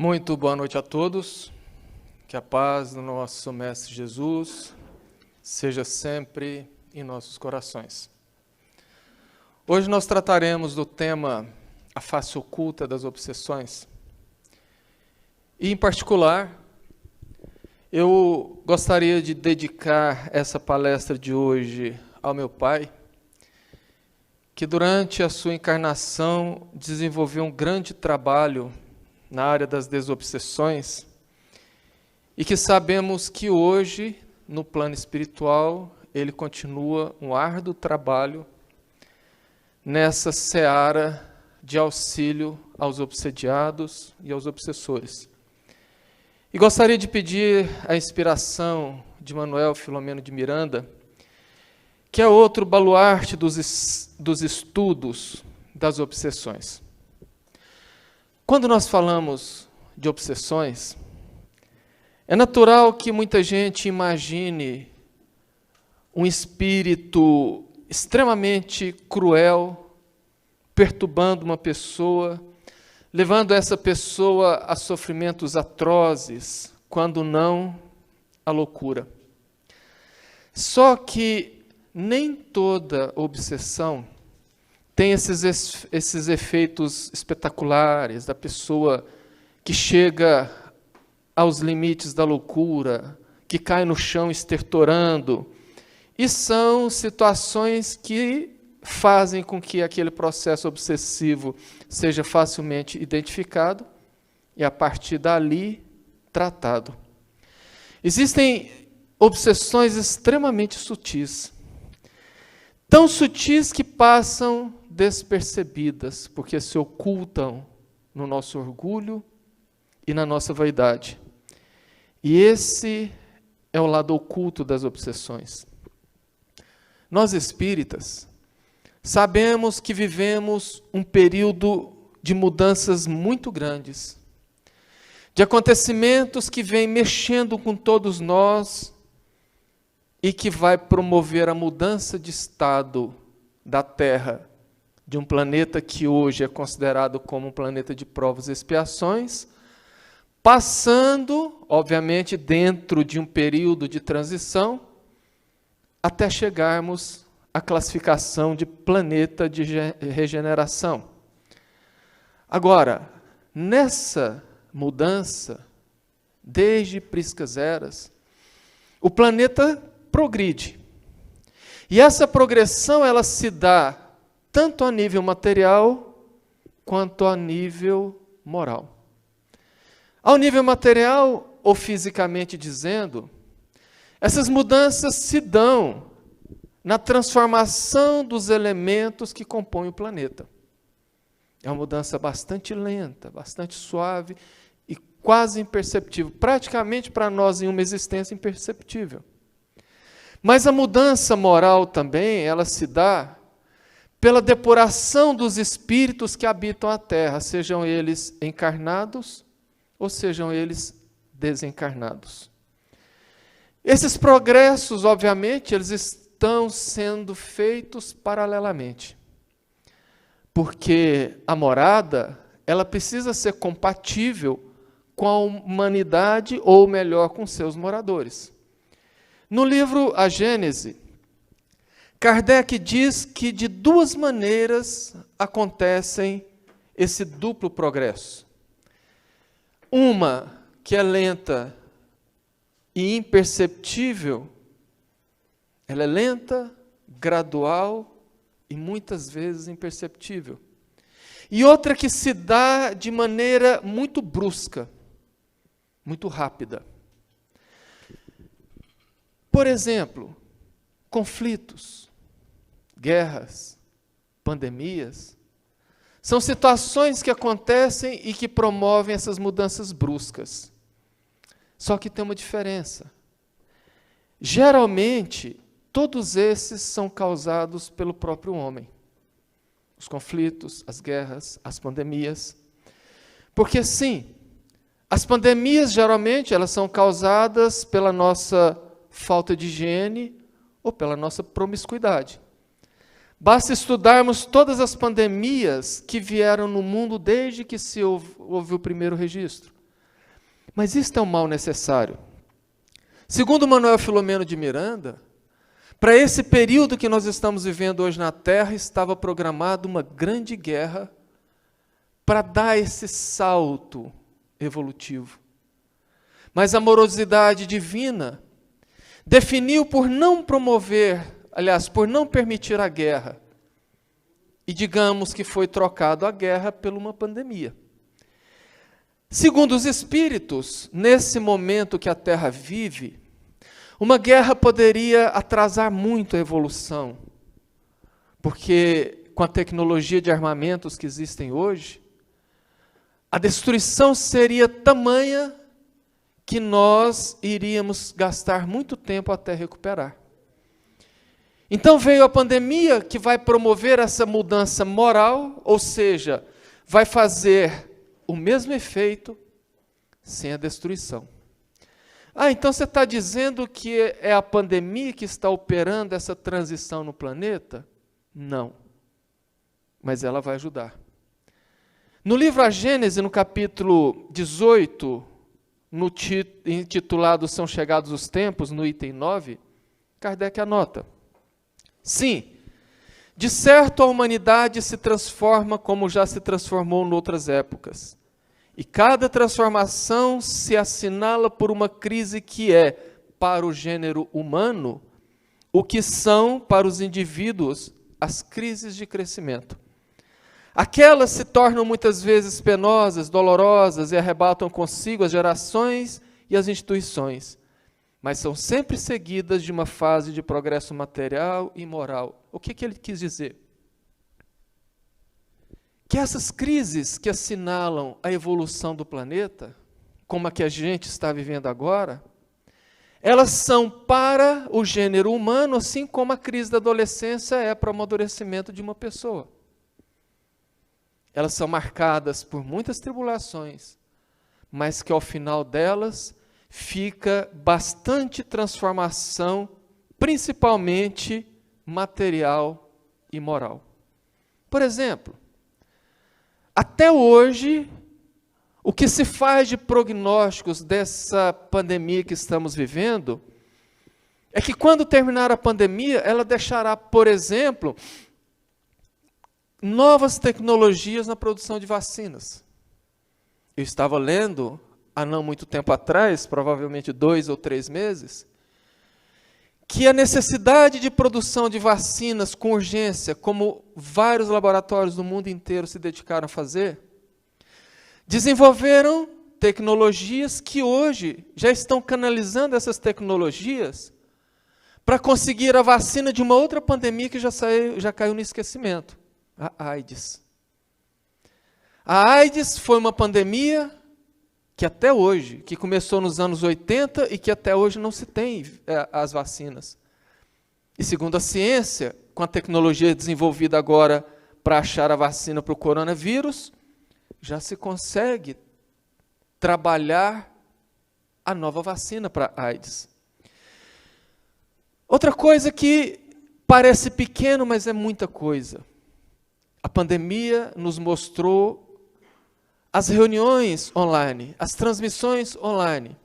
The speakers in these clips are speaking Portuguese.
Muito boa noite a todos. Que a paz do nosso Mestre Jesus seja sempre em nossos corações. Hoje nós trataremos do tema a face oculta das obsessões. E, em particular, eu gostaria de dedicar essa palestra de hoje ao meu pai, que durante a sua encarnação desenvolveu um grande trabalho na área das desobsessões, e que sabemos que hoje, no plano espiritual, ele continua um árduo trabalho nessa seara de auxílio aos obsediados e aos obsessores. E gostaria de pedir a inspiração de Manuel Filomeno de Miranda, que é outro baluarte dos estudos das obsessões. Quando nós falamos de obsessões, é natural que muita gente imagine um espírito extremamente cruel, perturbando uma pessoa, levando essa pessoa a sofrimentos atrozes, quando não a loucura. Só que nem toda obsessão tem esses efeitos espetaculares da pessoa que chega aos limites da loucura, que cai no chão estertorando. E são situações que fazem com que aquele processo obsessivo seja facilmente identificado e, a partir dali, tratado. Existem obsessões extremamente sutis, tão sutis que passam despercebidas, porque se ocultam no nosso orgulho e na nossa vaidade. E esse é o lado oculto das obsessões. Nós espíritas sabemos que vivemos um período de mudanças muito grandes, de acontecimentos que vêm mexendo com todos nós e que vai promover a mudança de estado da Terra, de um planeta que hoje é considerado como um planeta de provas e expiações, passando, obviamente, dentro de um período de transição, até chegarmos à classificação de planeta de regeneração. Agora, nessa mudança, desde priscas eras, o planeta progride. E essa progressão ela se dá tanto a nível material quanto a nível moral. Ao nível material, ou fisicamente dizendo, essas mudanças se dão na transformação dos elementos que compõem o planeta. É uma mudança bastante lenta, bastante suave e quase imperceptível. Praticamente para nós, em uma existência, imperceptível. Mas a mudança moral também, ela se dá pela depuração dos espíritos que habitam a Terra, sejam eles encarnados ou sejam eles desencarnados. Esses progressos, obviamente, eles estão sendo feitos paralelamente, porque a morada, ela precisa ser compatível com a humanidade, ou melhor, com seus moradores. No livro A Gênese, Kardec diz que de duas maneiras acontecem esse duplo progresso. Uma que é lenta e imperceptível, ela é lenta, gradual e muitas vezes imperceptível. E outra que se dá de maneira muito brusca, muito rápida. Por exemplo, conflitos, guerras, pandemias, são situações que acontecem e que promovem essas mudanças bruscas. Só que tem uma diferença. Geralmente, todos esses são causados pelo próprio homem. Os conflitos, as guerras, as pandemias. Porque, sim, as pandemias, geralmente, elas são causadas pela nossa falta de higiene ou pela nossa promiscuidade. Basta estudarmos todas as pandemias que vieram no mundo desde que se houve o primeiro registro. Mas isto é um mal necessário. Segundo Manuel Filomeno de Miranda, para esse período que nós estamos vivendo hoje na Terra, estava programada uma grande guerra para dar esse salto evolutivo. Mas a morosidade divina definiu por não promover, aliás, por não permitir a guerra. E digamos que foi trocado a guerra por uma pandemia. Segundo os espíritos, nesse momento que a Terra vive, uma guerra poderia atrasar muito a evolução, porque com a tecnologia de armamentos que existem hoje, a destruição seria tamanha que nós iríamos gastar muito tempo até recuperar. Então veio a pandemia que vai promover essa mudança moral, ou seja, vai fazer o mesmo efeito sem a destruição. Então você está dizendo que é a pandemia que está operando essa transição no planeta? Não. Mas ela vai ajudar. No livro A Gênese, no capítulo 18, intitulado São Chegados os Tempos, no item 9, Kardec anota: sim, de certo a humanidade se transforma como já se transformou em outras épocas. E cada transformação se assinala por uma crise que é, para o gênero humano, o que são, para os indivíduos, as crises de crescimento. Aquelas se tornam muitas vezes penosas, dolorosas e arrebatam consigo as gerações e as instituições, mas são sempre seguidas de uma fase de progresso material e moral. O que ele quis dizer? Que essas crises que assinalam a evolução do planeta, como a que a gente está vivendo agora, elas são para o gênero humano, assim como a crise da adolescência é para o amadurecimento de uma pessoa. Elas são marcadas por muitas tribulações, mas que ao final delas fica bastante transformação, principalmente material e moral. Por exemplo, até hoje, o que se faz de prognósticos dessa pandemia que estamos vivendo é que quando terminar a pandemia, ela deixará, por exemplo, novas tecnologias na produção de vacinas. Eu estava lendo, há não muito tempo atrás, provavelmente 2 ou 3 meses, que a necessidade de produção de vacinas com urgência, como vários laboratórios do mundo inteiro se dedicaram a fazer, desenvolveram tecnologias que hoje já estão canalizando essas tecnologias para conseguir a vacina de uma outra pandemia que já caiu no esquecimento, a AIDS. A AIDS foi uma pandemia que até hoje, que começou nos anos 80 e que até hoje não se tem as vacinas. E segundo a ciência, com a tecnologia desenvolvida agora para achar a vacina para o coronavírus, já se consegue trabalhar a nova vacina para a AIDS. Outra coisa que parece pequeno, mas é muita coisa. A pandemia nos mostrou as reuniões online, as transmissões online,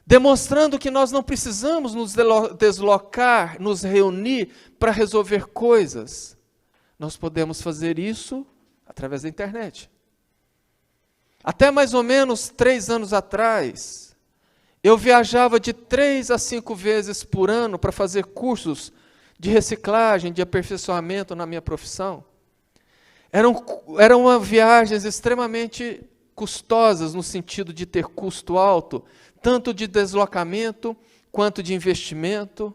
demonstrando que nós não precisamos nos deslocar, nos reunir para resolver coisas. Nós podemos fazer isso através da internet. Até mais ou menos 3 anos atrás, eu viajava de 3 a 5 vezes por ano para fazer cursos de reciclagem, de aperfeiçoamento na minha profissão. Eram viagens extremamente custosas, no sentido de ter custo alto, tanto de deslocamento quanto de investimento,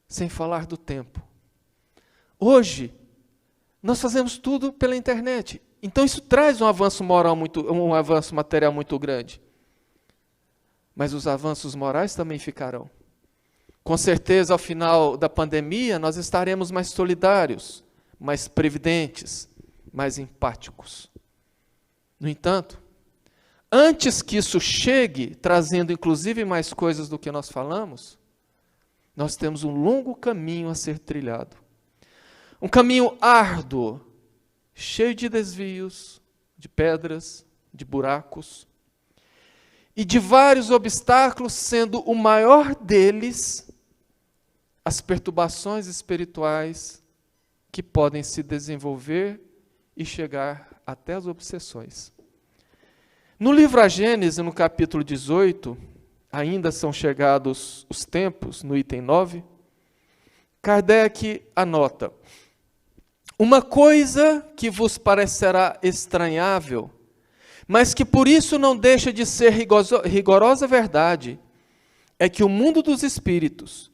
sem falar do tempo. Hoje, nós fazemos tudo pela internet. Então isso traz um avanço moral um avanço material muito grande. Mas os avanços morais também ficarão. Com certeza, ao final da pandemia, nós estaremos mais solidários, mais previdentes, mais empáticos. No entanto, antes que isso chegue, trazendo inclusive mais coisas do que nós falamos, nós temos um longo caminho a ser trilhado. Um caminho árduo, cheio de desvios, de pedras, de buracos. e de vários obstáculos, sendo o maior deles as perturbações espirituais que podem se desenvolver e chegar até as obsessões. No livro A Gênese, no capítulo 18, ainda são chegados os tempos, no item 9, Kardec anota: uma coisa que vos parecerá estranhável, mas que por isso não deixa de ser rigorosa verdade, é que o mundo dos espíritos,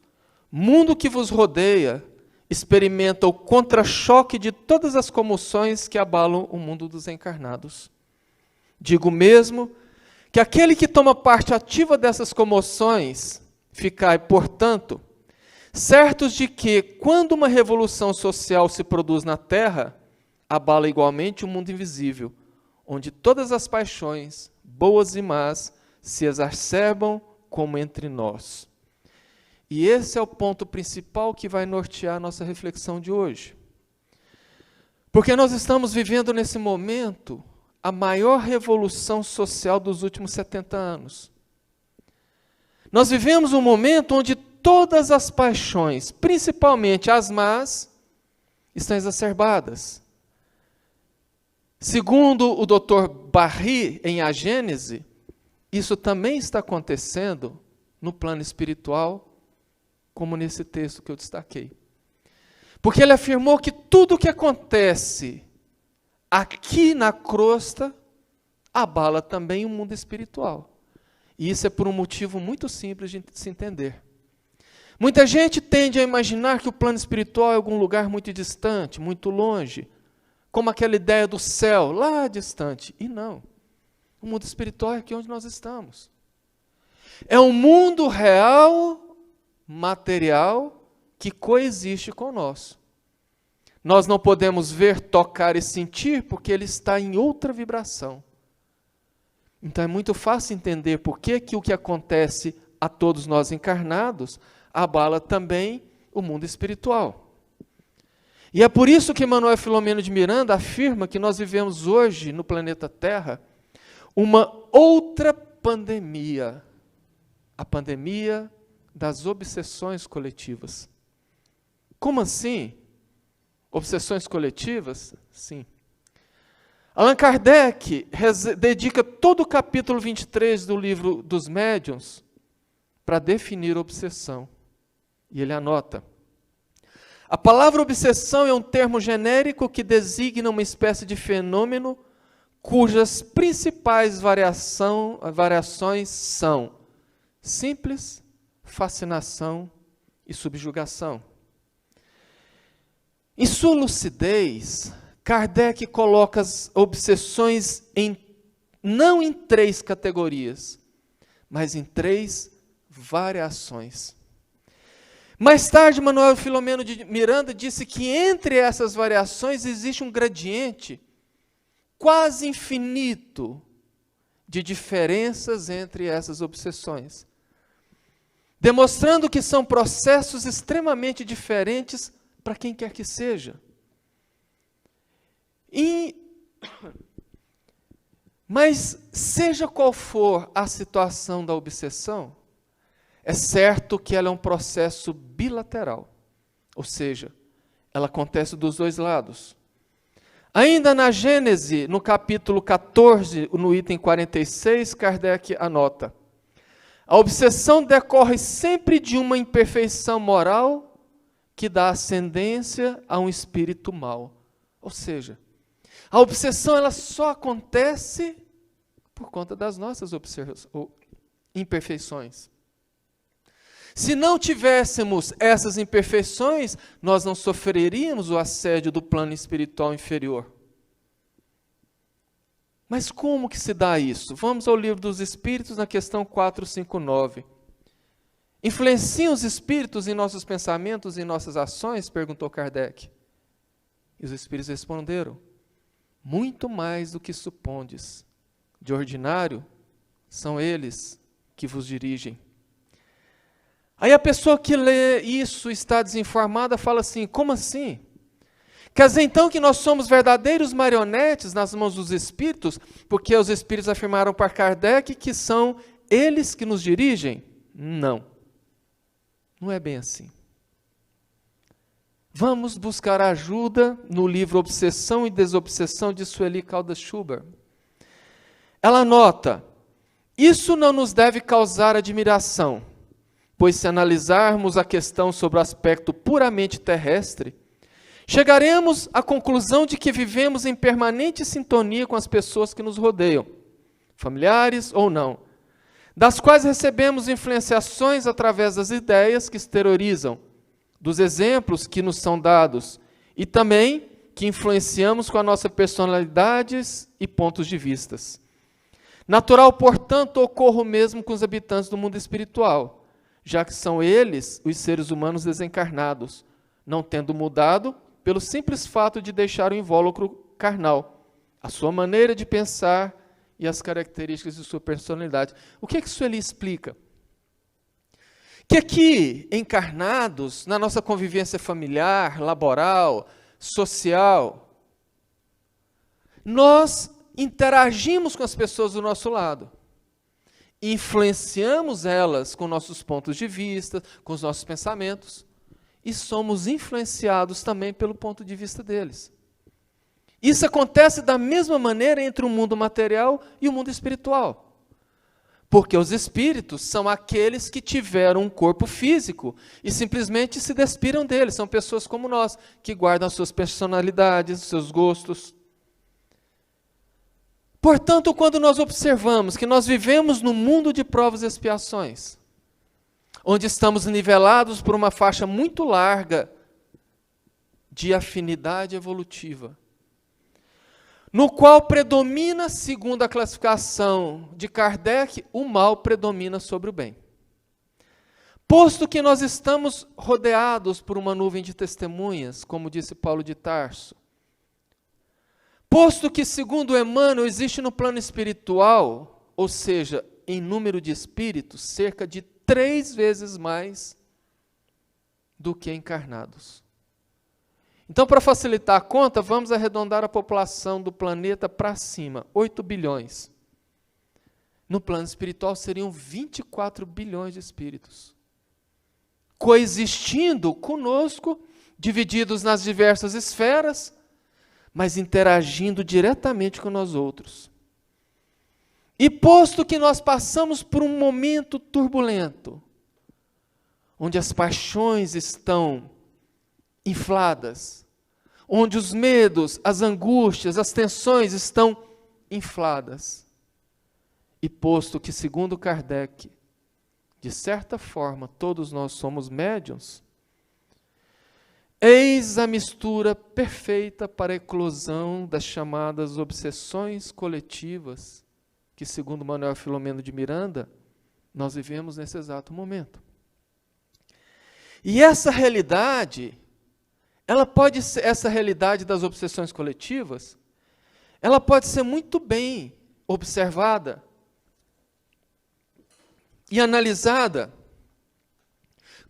mundo que vos rodeia, experimenta o contra-choque de todas as comoções que abalam o mundo dos encarnados. Digo mesmo que aquele que toma parte ativa dessas comoções, ficai, portanto, certos de que, quando uma revolução social se produz na Terra, abala igualmente o mundo invisível, onde todas as paixões, boas e más, se exacerbam como entre nós. E esse é o ponto principal que vai nortear a nossa reflexão de hoje. Porque nós estamos vivendo nesse momento a maior revolução social dos últimos 70 anos. Nós vivemos um momento onde todas as paixões, principalmente as más, estão exacerbadas. Segundo o Dr. Barry, em A Gênese, isso também está acontecendo no plano espiritual, como nesse texto que eu destaquei. Porque ele afirmou que tudo o que acontece aqui na crosta abala também o mundo espiritual. E isso é por um motivo muito simples de se entender. Muita gente tende a imaginar que o plano espiritual é algum lugar muito distante, muito longe, como aquela ideia do céu, lá distante. E não. O mundo espiritual é aqui onde nós estamos. É um mundo real, material, que coexiste com o nosso. Nós não podemos ver, tocar e sentir, porque ele está em outra vibração. Então é muito fácil entender por que o que acontece a todos nós encarnados abala também o mundo espiritual. E é por isso que Manuel Filomeno de Miranda afirma que nós vivemos hoje, no planeta Terra, uma outra pandemia. A pandemia das obsessões coletivas. Como assim? Obsessões coletivas? Sim. Allan Kardec dedica todo o capítulo 23 do livro dos Médiuns para definir obsessão. E ele anota: a palavra obsessão é um termo genérico que designa uma espécie de fenômeno cujas principais variações são simples, fascinação e subjugação. Em sua lucidez, Kardec coloca as obsessões não em 3 categorias, mas em 3 variações. Mais tarde, Manuel Filomeno de Miranda disse que entre essas variações existe um gradiente quase infinito de diferenças entre essas obsessões, demonstrando que são processos extremamente diferentes para quem quer que seja. Mas, seja qual for a situação da obsessão, é certo que ela é um processo bilateral, ou seja, ela acontece dos 2 lados. Ainda na Gênese, no capítulo 14, no item 46, Kardec anota: a obsessão decorre sempre de uma imperfeição moral que dá ascendência a um espírito mau. Ou seja, a obsessão ela só acontece por conta das nossas imperfeições. Se não tivéssemos essas imperfeições, nós não sofreríamos o assédio do plano espiritual inferior. Mas como que se dá isso? Vamos ao Livro dos Espíritos, na questão 459. Influenciam os espíritos em nossos pensamentos e em nossas ações? Perguntou Kardec. E os espíritos responderam: muito mais do que supondes. De ordinário, são eles que vos dirigem. Aí a pessoa que lê isso, está desinformada, fala assim: como assim? Quer dizer então que nós somos verdadeiros marionetes nas mãos dos espíritos? Porque os espíritos afirmaram para Kardec que são eles que nos dirigem? Não. Não é bem assim. Vamos buscar ajuda no livro Obsessão e Desobsessão de Sueli Caldas Schubert. Ela nota: isso não nos deve causar admiração, pois se analisarmos a questão sobre o aspecto puramente terrestre, chegaremos à conclusão de que vivemos em permanente sintonia com as pessoas que nos rodeiam, familiares ou não, das quais recebemos influenciações através das ideias que exteriorizam, dos exemplos que nos são dados e também que influenciamos com a nossa personalidades e pontos de vistas. Natural, portanto, ocorre o mesmo com os habitantes do mundo espiritual, já que são eles os seres humanos desencarnados, não tendo mudado pelo simples fato de deixar o invólucro carnal, a sua maneira de pensar e as características de sua personalidade. O que isso ele explica? Que aqui, encarnados, na nossa convivência familiar, laboral, social, nós interagimos com as pessoas do nosso lado, influenciamos elas com nossos pontos de vista, com os nossos pensamentos, e somos influenciados também pelo ponto de vista deles. Isso acontece da mesma maneira entre o mundo material e o mundo espiritual. Porque os espíritos são aqueles que tiveram um corpo físico e simplesmente se despiram dele. São pessoas como nós, que guardam as suas personalidades, os seus gostos. Portanto, quando nós observamos que nós vivemos num mundo de provas e expiações, onde estamos nivelados por uma faixa muito larga de afinidade evolutiva, no qual predomina, segundo a classificação de Kardec, o mal predomina sobre o bem. Posto que nós estamos rodeados por uma nuvem de testemunhas, como disse Paulo de Tarso, posto que, segundo Emmanuel, existe no plano espiritual, ou seja, em número de espíritos, cerca de 3 vezes mais do que encarnados. Então, para facilitar a conta, vamos arredondar a população do planeta para cima, 8 bilhões. No plano espiritual seriam 24 bilhões de espíritos, coexistindo conosco, divididos nas diversas esferas, mas interagindo diretamente com nós outros. E posto que nós passamos por um momento turbulento, onde as paixões estão infladas, onde os medos, as angústias, as tensões estão infladas. E posto que, segundo Kardec, de certa forma, todos nós somos médiuns, eis a mistura perfeita para a eclosão das chamadas obsessões coletivas, que, segundo Manuel Filomeno de Miranda, nós vivemos nesse exato momento. E essa realidade, essa realidade das obsessões coletivas, ela pode ser muito bem observada e analisada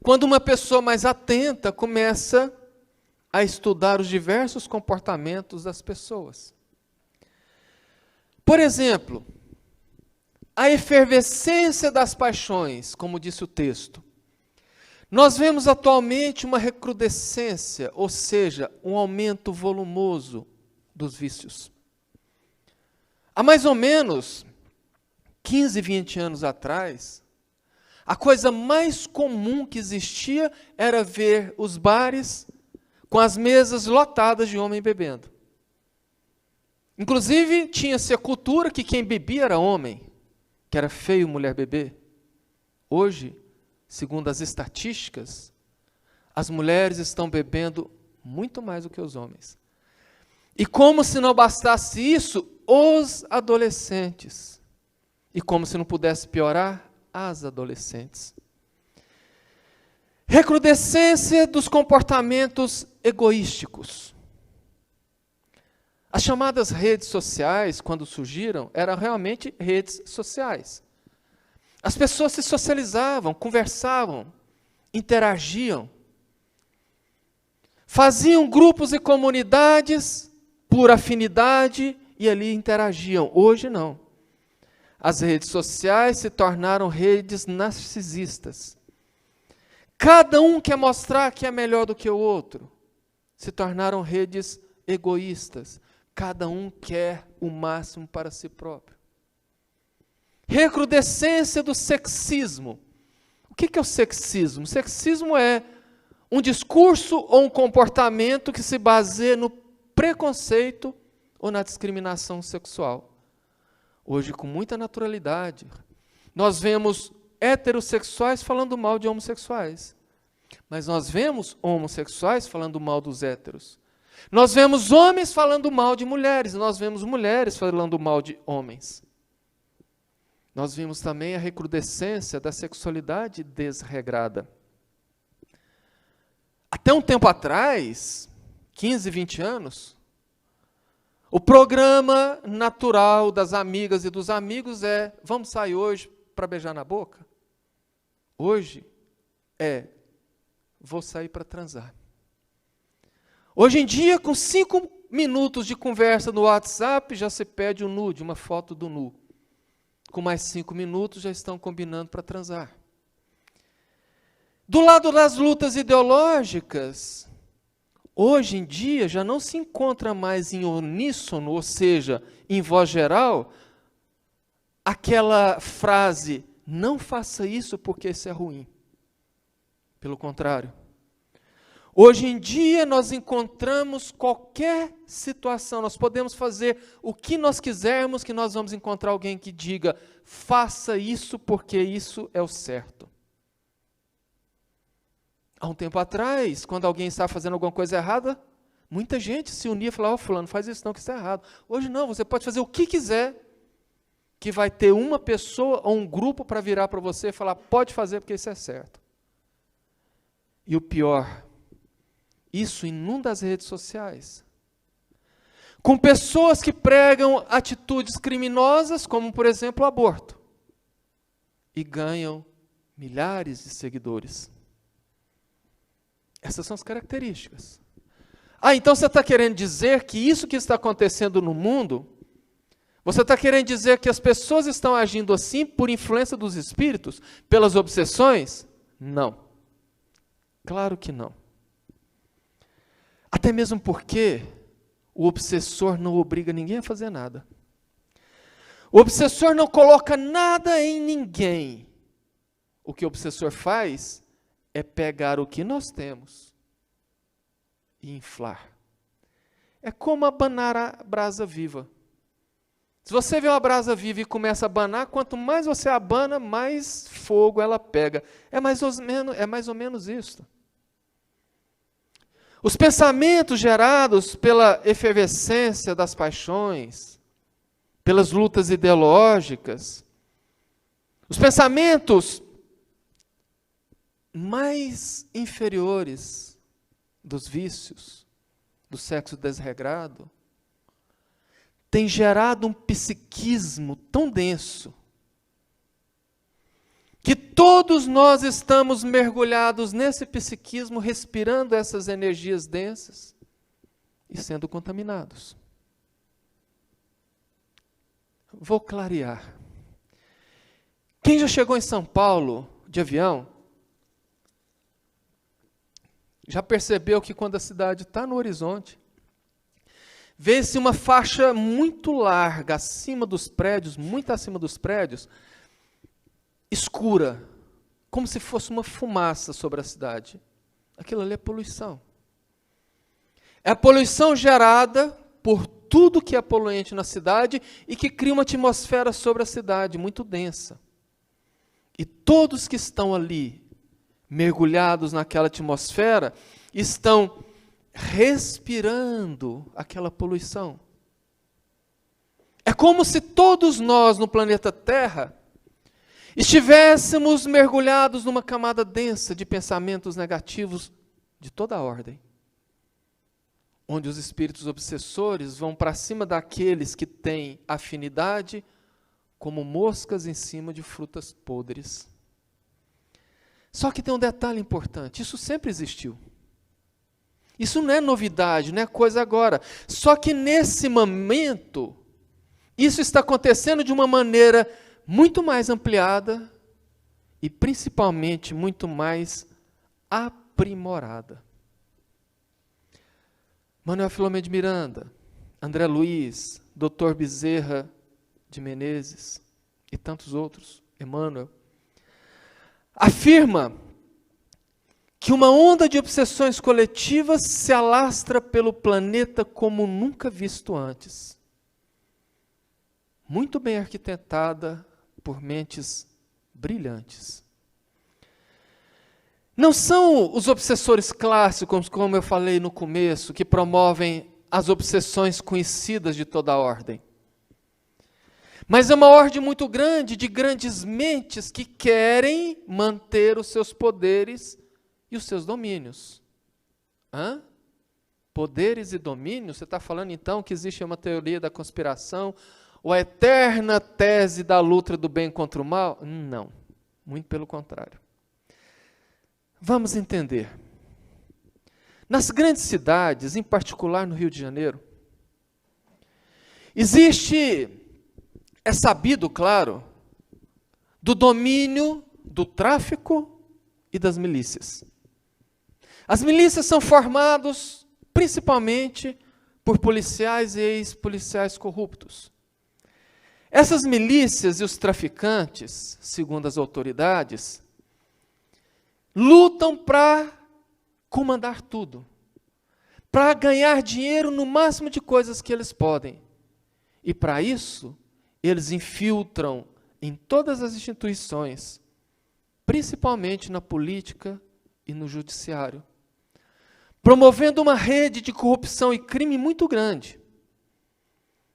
quando uma pessoa mais atenta começa a estudar os diversos comportamentos das pessoas. Por exemplo, a efervescência das paixões, como disse o texto. Nós vemos atualmente uma recrudescência, ou seja, um aumento volumoso dos vícios. Há mais ou menos 15, 20 anos atrás, a coisa mais comum que existia era ver os bares com as mesas lotadas de homem bebendo. Inclusive, tinha-se a cultura que quem bebia era homem, que era feio mulher beber. Hoje, segundo as estatísticas, as mulheres estão bebendo muito mais do que os homens. E como se não bastasse isso, os adolescentes. E como se não pudesse piorar, as adolescentes. Recrudescência dos comportamentos egoísticos. As chamadas redes sociais, quando surgiram, eram realmente redes sociais. As pessoas se socializavam, conversavam, interagiam, faziam grupos e comunidades por afinidade e ali interagiam. Hoje não. As redes sociais se tornaram redes narcisistas. Cada um quer mostrar que é melhor do que o outro. Se tornaram redes egoístas. Cada um quer o máximo para si próprio. Recrudescência do sexismo. O que é o sexismo? O sexismo é um discurso ou um comportamento que se baseia no preconceito ou na discriminação sexual. Hoje, com muita naturalidade, nós vemos heterossexuais falando mal de homossexuais. Mas nós vemos homossexuais falando mal dos héteros. Nós vemos homens falando mal de mulheres. Nós vemos mulheres falando mal de homens. Nós vimos também a recrudescência da sexualidade desregrada. Até um tempo atrás, 15, 20 anos, o programa natural das amigas e dos amigos é: vamos sair hoje para beijar na boca? Hoje é: vou sair para transar. Hoje em dia, com 5 minutos de conversa no WhatsApp, já se pede um nude, uma foto do nu. Com mais 5 minutos, já estão combinando para transar. Do lado das lutas ideológicas, hoje em dia já não se encontra mais em uníssono, ou seja, em voz geral, aquela frase: não faça isso porque isso é ruim. Pelo contrário. Hoje em dia nós encontramos qualquer situação, nós podemos fazer o que nós quisermos, que nós vamos encontrar alguém que diga: faça isso porque isso é o certo. Há um tempo atrás, quando alguém estava fazendo alguma coisa errada, muita gente se unia e falava: fulano, faz isso não, que isso é errado. Hoje não, você pode fazer o que quiser, que vai ter uma pessoa ou um grupo para virar para você e falar: pode fazer porque isso é certo. E o pior, isso inunda as redes sociais. Com pessoas que pregam atitudes criminosas, como, por exemplo, o aborto. E ganham milhares de seguidores. Essas são as características. Então você está querendo dizer que isso que está acontecendo no mundo, você está querendo dizer que as pessoas estão agindo assim por influência dos espíritos, pelas obsessões? Não. Claro que não. Até mesmo porque o obsessor não obriga ninguém a fazer nada. O obsessor não coloca nada em ninguém. O que o obsessor faz é pegar o que nós temos e inflar. É como abanar a brasa viva. Se você vê uma brasa viva e começa a abanar, quanto mais você abana, mais fogo ela pega. É mais ou menos isso. Os pensamentos gerados pela efervescência das paixões, pelas lutas ideológicas, os pensamentos mais inferiores dos vícios, do sexo desregrado, têm gerado um psiquismo tão denso, que todos nós estamos mergulhados nesse psiquismo, respirando essas energias densas e sendo contaminados. Vou clarear. Quem já chegou em São Paulo de avião, já percebeu que quando a cidade está no horizonte, vê-se uma faixa muito larga, acima dos prédios, muito acima dos prédios, escura, como se fosse uma fumaça sobre a cidade. Aquilo ali é poluição. É a poluição gerada por tudo que é poluente na cidade e que cria uma atmosfera sobre a cidade muito densa. E todos que estão ali, mergulhados naquela atmosfera, estão respirando aquela poluição. É como se todos nós no planeta Terra estivéssemos mergulhados numa camada densa de pensamentos negativos de toda a ordem, onde os espíritos obsessores vão para cima daqueles que têm afinidade, como moscas em cima de frutas podres. Só que tem um detalhe importante: isso sempre existiu. Isso não é novidade, não é coisa agora. Só que nesse momento, isso está acontecendo de uma maneira muito mais ampliada e, principalmente, muito mais aprimorada. Manuel Filomeno de Miranda, André Luiz, Dr. Bezerra de Menezes e tantos outros, Emmanuel, afirma que uma onda de obsessões coletivas se alastra pelo planeta como nunca visto antes. Muito bem arquitetada por mentes brilhantes. Não são os obsessores clássicos, como eu falei no começo, que promovem as obsessões conhecidas de toda a ordem. Mas é uma ordem muito grande de grandes mentes que querem manter os seus poderes e os seus domínios. Hã? Poderes e domínios? Você está falando então que existe uma teoria da conspiração, ou a eterna tese da luta do bem contra o mal? Não, muito pelo contrário. Vamos entender. Nas grandes cidades, em particular no Rio de Janeiro, é sabido, claro, do domínio do tráfico e das milícias. As milícias são formadas principalmente por policiais e ex-policiais corruptos. Essas milícias e os traficantes, segundo as autoridades, lutam para comandar tudo, para ganhar dinheiro no máximo de coisas que eles podem. E para isso, eles infiltram em todas as instituições, principalmente na política e no judiciário, promovendo uma rede de corrupção e crime muito grande.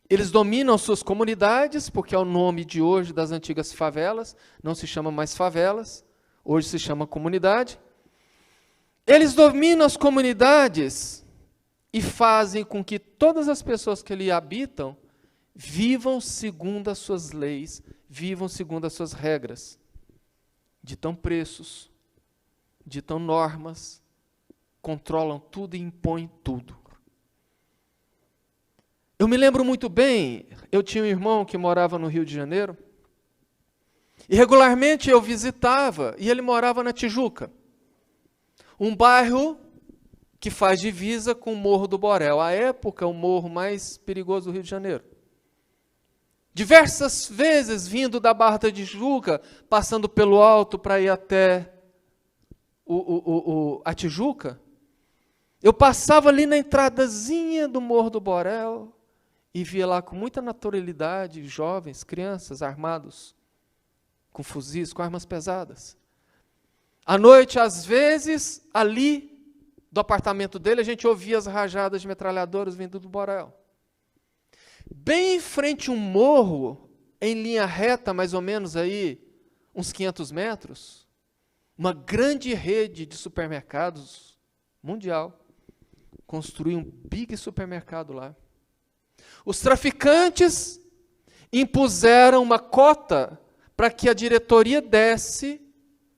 Eles dominam suas comunidades, porque é o nome de hoje das antigas favelas, não se chama mais favelas, hoje se chama comunidade. Eles dominam as comunidades e fazem com que todas as pessoas que ali habitam vivam segundo as suas leis, vivam segundo as suas regras. Ditam preços, ditam normas, controlam tudo e impõem tudo. Eu me lembro muito bem, eu tinha um irmão que morava no Rio de Janeiro, e regularmente eu visitava, e ele morava na Tijuca, um bairro que faz divisa com o Morro do Borel, à época o morro mais perigoso do Rio de Janeiro. Diversas vezes vindo da Barra da Tijuca, passando pelo alto para ir até a Tijuca, eu passava ali na entradazinha do Morro do Borel e via lá com muita naturalidade jovens, crianças armados com fuzis, com armas pesadas. À noite, às vezes, ali do apartamento dele, a gente ouvia as rajadas de metralhadoras vindo do Borel. Bem em frente a um morro, em linha reta, mais ou menos aí, uns 500 metros, uma grande rede de supermercados mundial construiu um big supermercado lá. Os traficantes impuseram uma cota para que a diretoria desse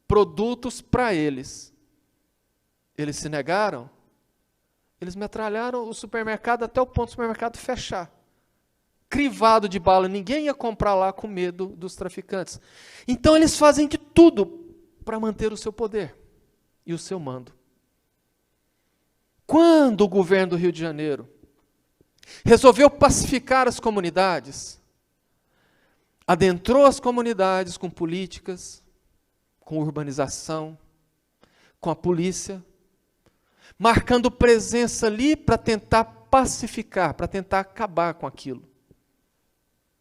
produtos para eles. Eles se negaram, eles metralharam o supermercado até o ponto do supermercado fechar. Crivado de bala, ninguém ia comprar lá com medo dos traficantes. Então eles fazem de tudo para manter o seu poder e o seu mando. Quando o governo do Rio de Janeiro resolveu pacificar as comunidades, adentrou as comunidades com políticas, com urbanização, com a polícia, marcando presença ali para tentar pacificar, para tentar acabar com aquilo.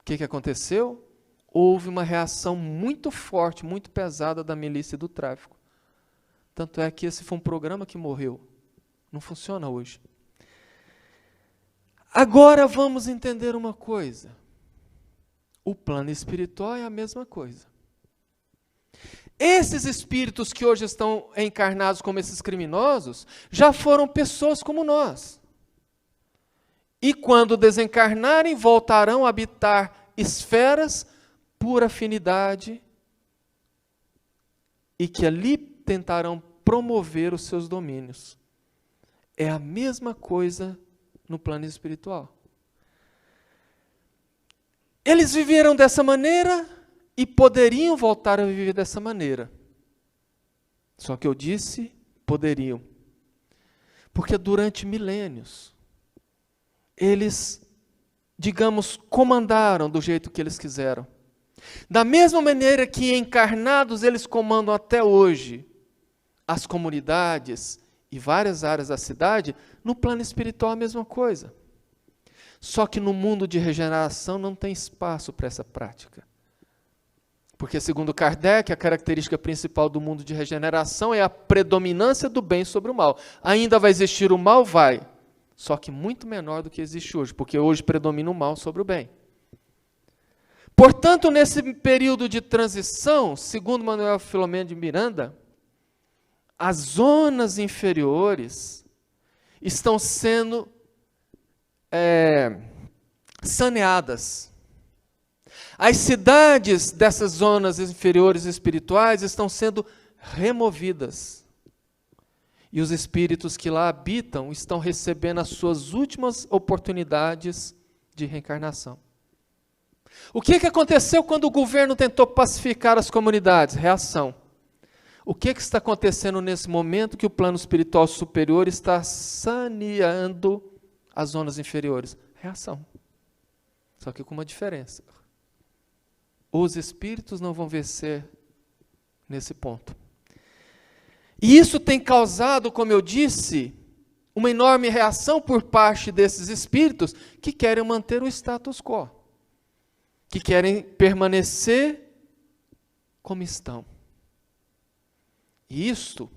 O que aconteceu? Houve uma reação muito forte, muito pesada da milícia e do tráfico. Tanto é que esse foi um programa que morreu. Não funciona hoje. Agora vamos entender uma coisa. O plano espiritual é a mesma coisa. Esses espíritos que hoje estão encarnados como esses criminosos, já foram pessoas como nós. E quando desencarnarem, voltarão a habitar esferas por afinidade e que ali tentarão promover os seus domínios. É a mesma coisa no plano espiritual. Eles viveram dessa maneira e poderiam voltar a viver dessa maneira. Só que eu disse poderiam. Porque durante milênios, eles, digamos, comandaram do jeito que eles quiseram. Da mesma maneira que encarnados eles comandam até hoje as comunidades e várias áreas da cidade, no plano espiritual a mesma coisa. Só que no mundo de regeneração não tem espaço para essa prática. Porque, segundo Kardec, a característica principal do mundo de regeneração é a predominância do bem sobre o mal. Ainda vai existir o mal? Vai. Só que muito menor do que existe hoje, porque hoje predomina o mal sobre o bem. Portanto, nesse período de transição, segundo Manuel Filomeno de Miranda, as zonas inferiores estão sendo saneadas. As cidades dessas zonas inferiores espirituais estão sendo removidas. E os espíritos que lá habitam estão recebendo as suas últimas oportunidades de reencarnação. O que aconteceu quando o governo tentou pacificar as comunidades? Reação. O que está acontecendo nesse momento que o plano espiritual superior está saneando as zonas inferiores? Reação. Só que com uma diferença. Os espíritos não vão vencer nesse ponto. E isso tem causado, como eu disse, uma enorme reação por parte desses espíritos que querem manter o status quo, que querem permanecer como estão. E isto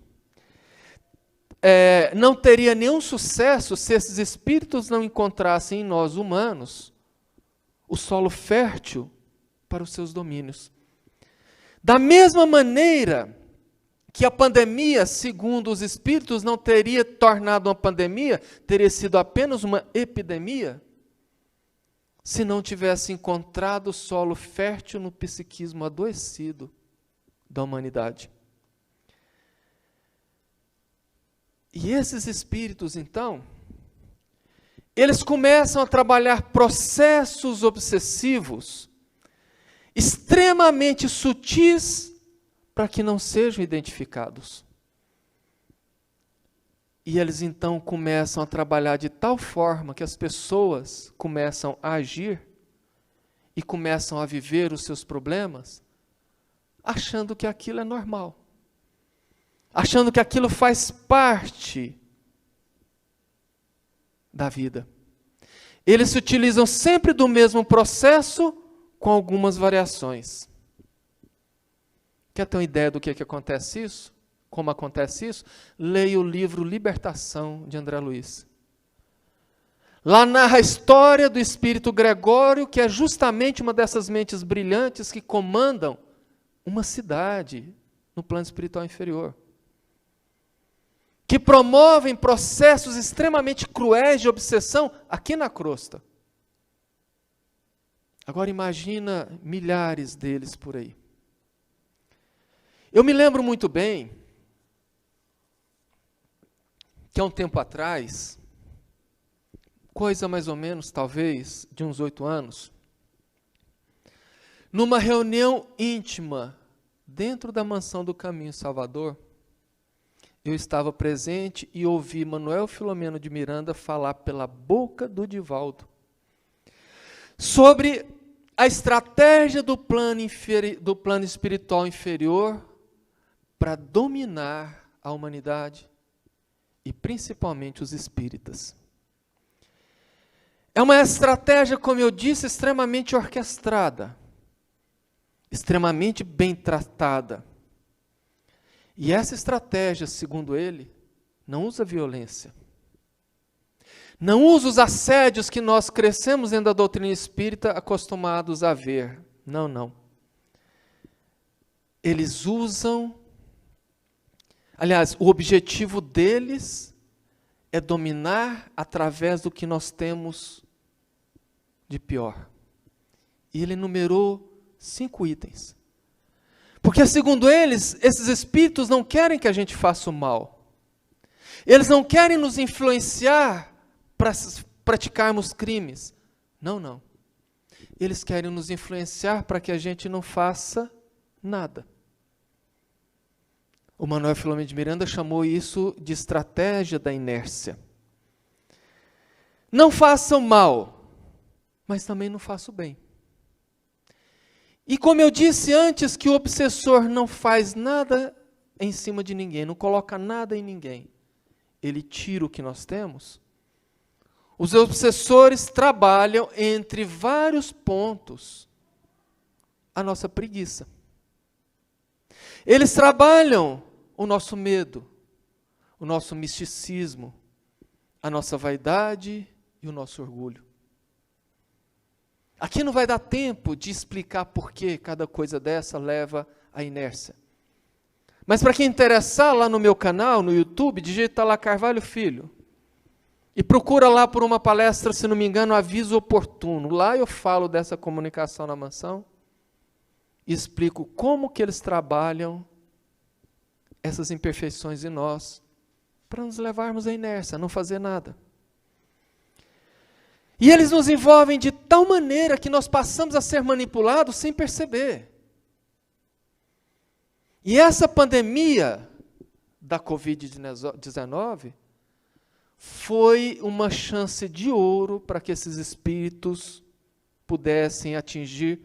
não teria nenhum sucesso se esses espíritos não encontrassem em nós humanos o solo fértil para os seus domínios. Da mesma maneira que a pandemia, segundo os espíritos, não teria tornado uma pandemia, teria sido apenas uma epidemia, se não tivesse encontrado o solo fértil no psiquismo adoecido da humanidade. E esses espíritos, então, eles começam a trabalhar processos obsessivos extremamente sutis para que não sejam identificados. E eles então começam a trabalhar de tal forma que as pessoas começam a agir e começam a viver os seus problemas achando que aquilo é normal. Achando que aquilo faz parte da vida. Eles se utilizam sempre do mesmo processo com algumas variações. Quer ter uma ideia do que acontece isso? Como acontece isso? Leia o livro Libertação, de André Luiz. Lá narra a história do espírito Gregório, que é justamente uma dessas mentes brilhantes que comandam uma cidade no plano espiritual inferior. Que promovem processos extremamente cruéis de obsessão aqui na crosta. Agora imagina milhares deles por aí. Eu me lembro muito bem que há um tempo atrás, coisa mais ou menos, talvez, de uns 8 anos, numa reunião íntima, dentro da Mansão do Caminho em Salvador, eu estava presente e ouvi Manuel Filomeno de Miranda falar pela boca do Divaldo sobre a estratégia do plano espiritual inferior para dominar a humanidade e principalmente os espíritas. É uma estratégia, como eu disse, extremamente orquestrada, extremamente bem tratada. E essa estratégia, segundo ele, não usa violência. Não usa os assédios que nós crescemos dentro da doutrina espírita acostumados a ver. Não, não. Eles usam... Aliás, o objetivo deles é dominar através do que nós temos de pior. E ele enumerou 5 itens. Porque, segundo eles, esses espíritos não querem que a gente faça o mal. Eles não querem nos influenciar para praticarmos crimes. Não, não. Eles querem nos influenciar para que a gente não faça nada. O Manuel Filomeno de Miranda chamou isso de estratégia da inércia. Não façam mal, mas também não façam bem. E como eu disse antes, que o obsessor não faz nada em cima de ninguém, não coloca nada em ninguém. Ele tira o que nós temos. Os obsessores trabalham entre vários pontos a nossa preguiça. Eles trabalham o nosso medo, o nosso misticismo, a nossa vaidade e o nosso orgulho. Aqui não vai dar tempo de explicar por que cada coisa dessa leva à inércia. Mas para quem interessar, lá no meu canal, no YouTube, digita lá Carvalho Filho. E procura lá por uma palestra, se não me engano, Aviso Oportuno. Lá eu falo dessa comunicação na mansão e explico como que eles trabalham essas imperfeições em nós para nos levarmos à inércia, a não fazer nada. E eles nos envolvem de tal maneira que nós passamos a ser manipulados sem perceber. E essa pandemia da Covid-19 foi uma chance de ouro para que esses espíritos pudessem atingir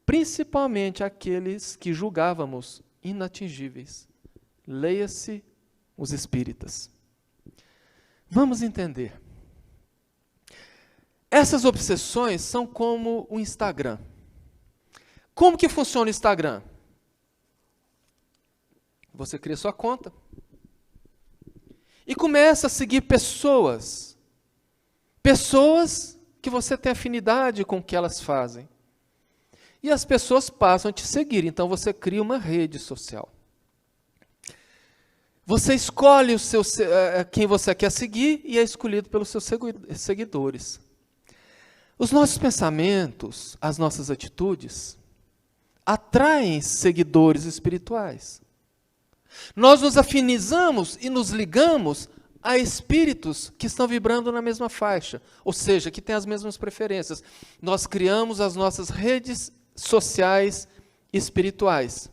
principalmente aqueles que julgávamos inatingíveis. Leia-se os espíritas. Vamos entender. Essas obsessões são como o Instagram. Como que funciona o Instagram? Você cria sua conta e começa a seguir pessoas que você tem afinidade com o que elas fazem. E as pessoas passam a te seguir, então você cria uma rede social. Você escolhe quem você quer seguir e é escolhido pelos seus seguidores. Os nossos pensamentos, as nossas atitudes, atraem seguidores espirituais. Nós nos afinizamos e nos ligamos a espíritos que estão vibrando na mesma faixa, ou seja, que têm as mesmas preferências. Nós criamos as nossas redes sociais espirituais.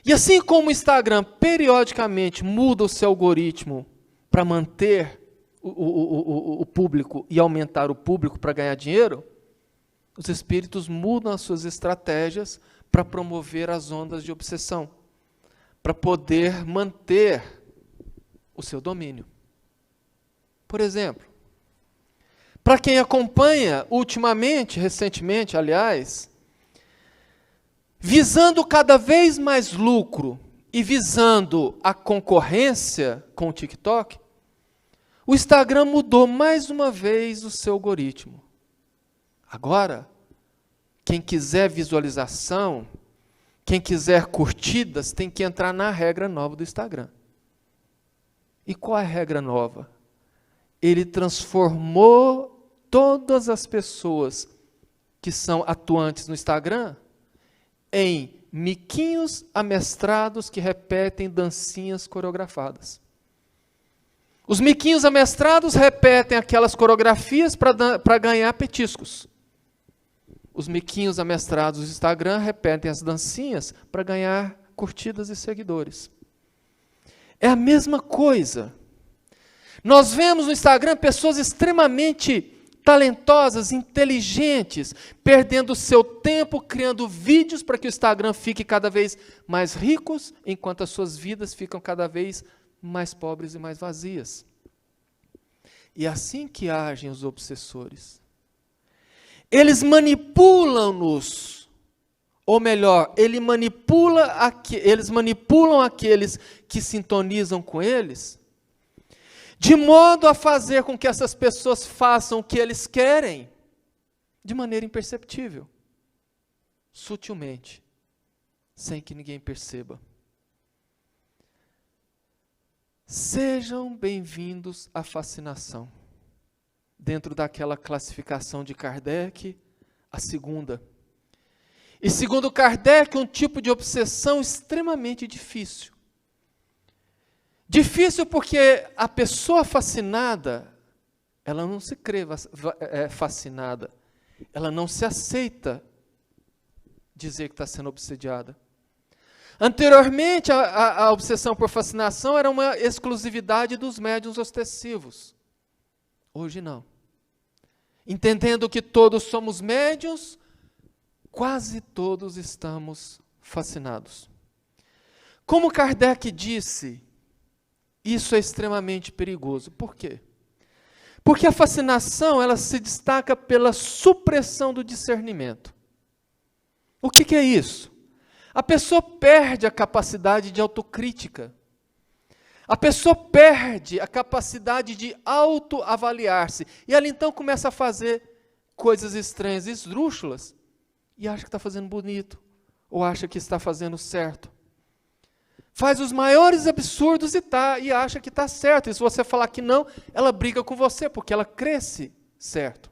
E assim como o Instagram periodicamente muda o seu algoritmo para manter o público e aumentar o público para ganhar dinheiro, os espíritos mudam as suas estratégias para promover as ondas de obsessão, para poder manter o seu domínio. Por exemplo, para quem acompanha recentemente, aliás, visando cada vez mais lucro e visando a concorrência com o TikTok, o Instagram mudou mais uma vez o seu algoritmo. Agora, quem quiser visualização, quem quiser curtidas, tem que entrar na regra nova do Instagram. E qual é a regra nova? Ele transformou todas as pessoas que são atuantes no Instagram em miquinhos amestrados que repetem dancinhas coreografadas. Os miquinhos amestrados repetem aquelas coreografias para ganhar petiscos. Os miquinhos amestrados do Instagram repetem as dancinhas para ganhar curtidas e seguidores. É a mesma coisa. Nós vemos no Instagram pessoas extremamente talentosas, inteligentes, perdendo seu tempo criando vídeos para que o Instagram fique cada vez mais ricos, enquanto as suas vidas ficam cada vez mais pobres e mais vazias. E é assim que agem os obsessores. Eles manipulam-nos, ou melhor, eles manipulam aqueles que sintonizam com eles, de modo a fazer com que essas pessoas façam o que eles querem, de maneira imperceptível, sutilmente, sem que ninguém perceba. Sejam bem-vindos à fascinação. Dentro daquela classificação de Kardec, a segunda. E segundo Kardec, um tipo de obsessão extremamente difícil. Difícil porque a pessoa fascinada, ela não se crê fascinada. ela não se aceita dizer que está sendo obsediada. Anteriormente, a obsessão por fascinação era uma exclusividade dos médiuns ostensivos. Hoje não. Entendendo que todos somos médiuns, quase todos estamos fascinados. Como Kardec disse, isso é extremamente perigoso. Por quê? Porque a fascinação, ela se destaca pela supressão do discernimento. O que é isso? A pessoa perde a capacidade de autocrítica. A pessoa perde a capacidade de autoavaliar-se. E ela então começa a fazer coisas estranhas, esdrúxulas, e acha que está fazendo bonito, ou acha que está fazendo certo. Faz os maiores absurdos e acha que está certo. E se você falar que não, ela briga com você, porque ela cresce certo.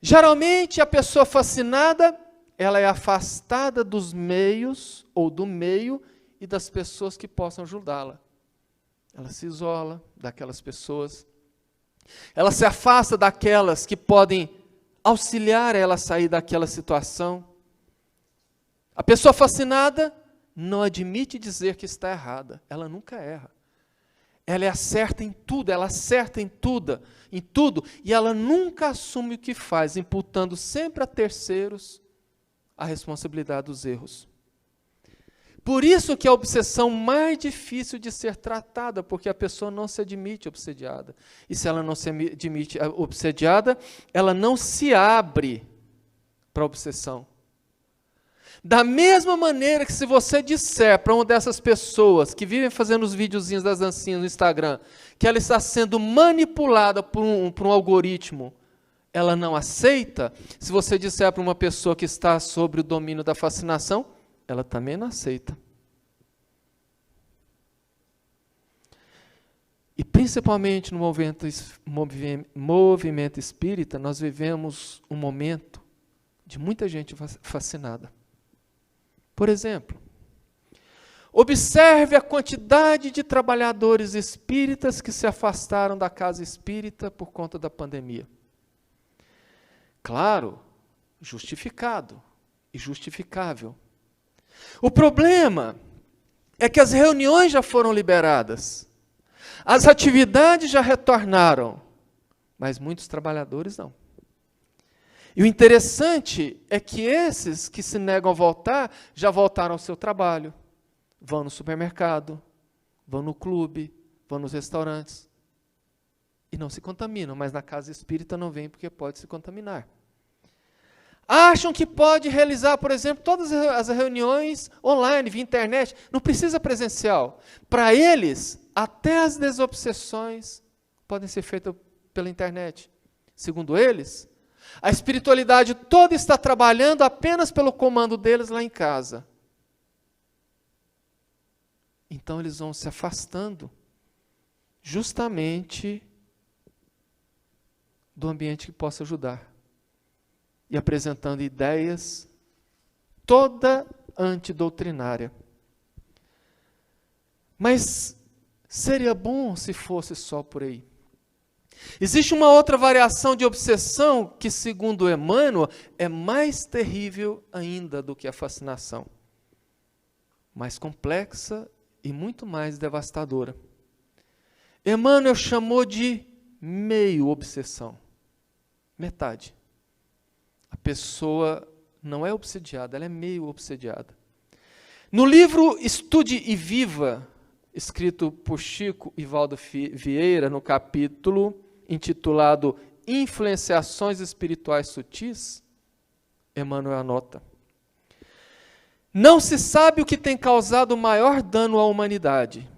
Geralmente, a pessoa fascinada, ela é afastada dos meios, ou do meio, e das pessoas que possam ajudá-la. Ela se isola daquelas pessoas. Ela se afasta daquelas que podem auxiliar ela a sair daquela situação. A pessoa fascinada não admite dizer que está errada. Ela nunca erra. Ela é acerta em tudo, ela acerta em tudo, e ela nunca assume o que faz, imputando sempre a terceiros a responsabilidade dos erros. Por isso que é a obsessão mais difícil de ser tratada, porque a pessoa não se admite obsediada. E se ela não se admite obsediada, ela não se abre para a obsessão. Da mesma maneira que se você disser para uma dessas pessoas que vivem fazendo os videozinhos das dancinhas no Instagram, que ela está sendo manipulada por um algoritmo, ela não aceita. Se você disser para uma pessoa que está sob o domínio da fascinação, ela também não aceita. E principalmente no movimento espírita, nós vivemos um momento de muita gente fascinada. Por exemplo, observe a quantidade de trabalhadores espíritas que se afastaram da casa espírita por conta da pandemia. Claro, justificado e justificável. O problema é que as reuniões já foram liberadas, as atividades já retornaram, mas muitos trabalhadores não. E o interessante é que esses que se negam a voltar, já voltaram ao seu trabalho, vão no supermercado, vão no clube, vão nos restaurantes, e não se contaminam, mas na casa espírita não vêm porque pode se contaminar. Acham que pode realizar, por exemplo, todas as reuniões online, via internet, não precisa presencial. Para eles, até as desobsessões podem ser feitas pela internet. Segundo eles, a espiritualidade toda está trabalhando apenas pelo comando deles lá em casa. Então eles vão se afastando justamente do ambiente que possa ajudar. E apresentando ideias toda antidoutrinária. Mas seria bom se fosse só por aí. Existe uma outra variação de obsessão que, segundo Emmanuel, é mais terrível ainda do que a fascinação. Mais complexa e muito mais devastadora. Emmanuel chamou de meio obsessão. Metade. A pessoa não é obsediada, ela é meio obsediada. No livro Estude e Viva, escrito por Chico e Valdo Vieira, no capítulo intitulado Influenciações Espirituais Sutis, Emmanuel anota: não se sabe o que tem causado maior dano à humanidade,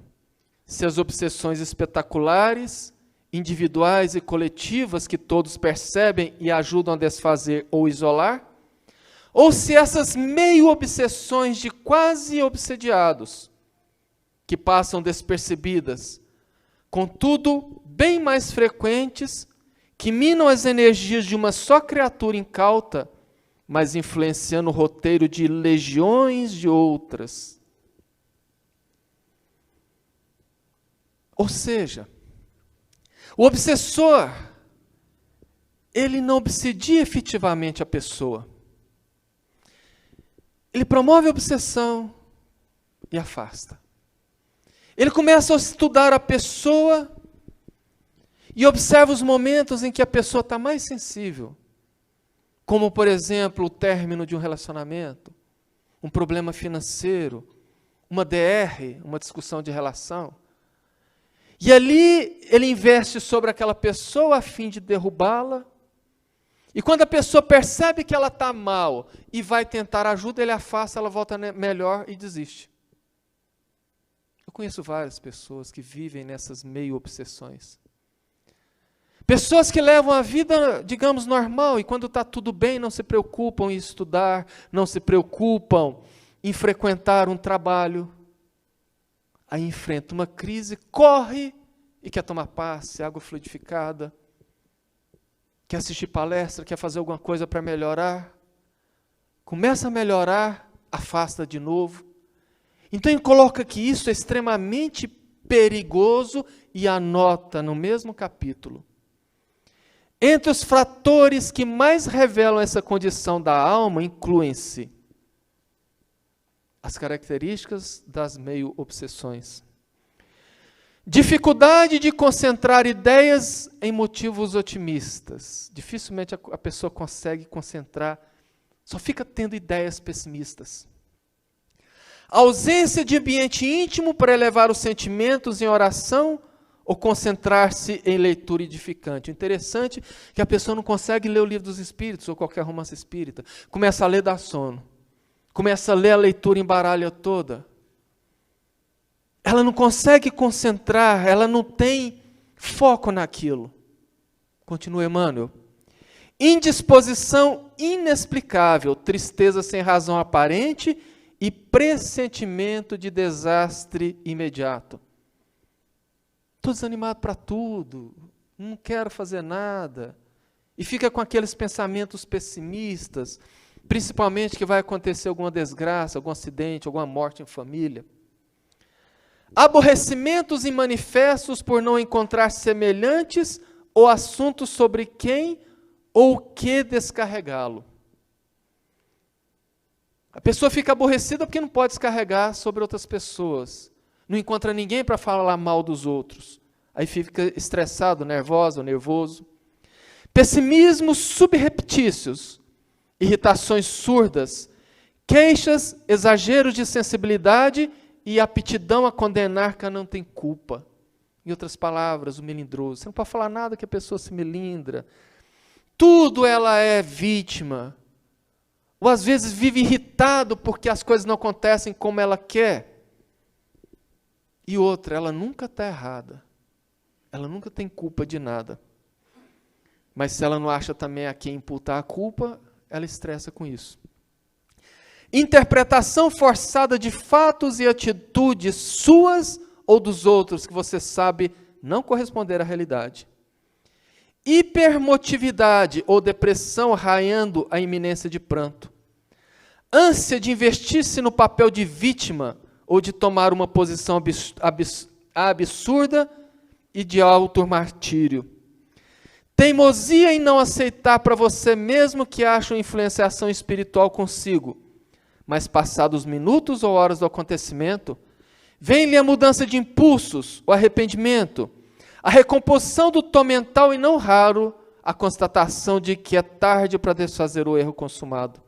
se as obsessões espetaculares, individuais e coletivas que todos percebem e ajudam a desfazer ou isolar, ou se essas meio-obsessões de quase obsediados, que passam despercebidas, contudo, bem mais frequentes, que minam as energias de uma só criatura incauta, mas influenciando o roteiro de legiões de outras. Ou seja, o obsessor, ele não obsedia efetivamente a pessoa. Ele promove a obsessão e afasta. Ele começa a estudar a pessoa e observa os momentos em que a pessoa está mais sensível, como, por exemplo, o término de um relacionamento, um problema financeiro, uma DR, uma discussão de relação. E ali ele investe sobre aquela pessoa a fim de derrubá-la. E quando a pessoa percebe que ela está mal e vai tentar ajuda, ele afasta, ela volta melhor e desiste. Eu conheço várias pessoas que vivem nessas meio obsessões. Pessoas que levam a vida, digamos, normal, e quando está tudo bem, não se preocupam em estudar, não se preocupam em frequentar um trabalho. Aí enfrenta uma crise, corre e quer tomar passe, água fluidificada, quer assistir palestra, quer fazer alguma coisa para melhorar. Começa a melhorar, afasta de novo. Então ele coloca que isso é extremamente perigoso e anota no mesmo capítulo. Entre os fatores que mais revelam essa condição da alma, incluem-se as características das meio-obsessões. Dificuldade de concentrar ideias em motivos otimistas. Dificilmente a pessoa consegue concentrar, só fica tendo ideias pessimistas. Ausência de ambiente íntimo para elevar os sentimentos em oração ou concentrar-se em leitura edificante. O interessante é que a pessoa não consegue ler o Livro dos Espíritos ou qualquer romance espírita. Começa a ler, dá sono. Começa a ler a leitura, embaralha toda. Ela não consegue concentrar, ela não tem foco naquilo. Continua Emmanuel. Indisposição inexplicável, tristeza sem razão aparente e pressentimento de desastre imediato. Estou desanimado para tudo, não quero fazer nada. E fica com aqueles pensamentos pessimistas, principalmente que vai acontecer alguma desgraça, algum acidente, alguma morte em família. Aborrecimentos imanifestos por não encontrar semelhantes ou assuntos sobre quem ou o que descarregá-lo. A pessoa fica aborrecida porque não pode descarregar sobre outras pessoas. Não encontra ninguém para falar mal dos outros. Aí fica estressado, nervoso, nervoso. Pessimismos subreptícios, irritações surdas, queixas, exageros de sensibilidade e aptidão a condenar quem não tem culpa. Em outras palavras, o melindroso. Você não pode falar nada que a pessoa se melindra. Tudo ela é vítima. Ou às vezes vive irritado porque as coisas não acontecem como ela quer. E outra, ela nunca está errada. Ela nunca tem culpa de nada. Mas se ela não acha também a quem imputar a culpa, ela estressa com isso. Interpretação forçada de fatos e atitudes suas ou dos outros, que você sabe não corresponder à realidade. Hipermotividade ou depressão raiando a iminência de pranto. Ânsia de investir-se no papel de vítima ou de tomar uma posição absurda e de auto-martírio. Teimosia em não aceitar para você mesmo que acha uma influenciação espiritual consigo, mas passados minutos ou horas do acontecimento, vem-lhe a mudança de impulsos, o arrependimento, a recomposição do tom mental e, não raro, a constatação de que é tarde para desfazer o erro consumado.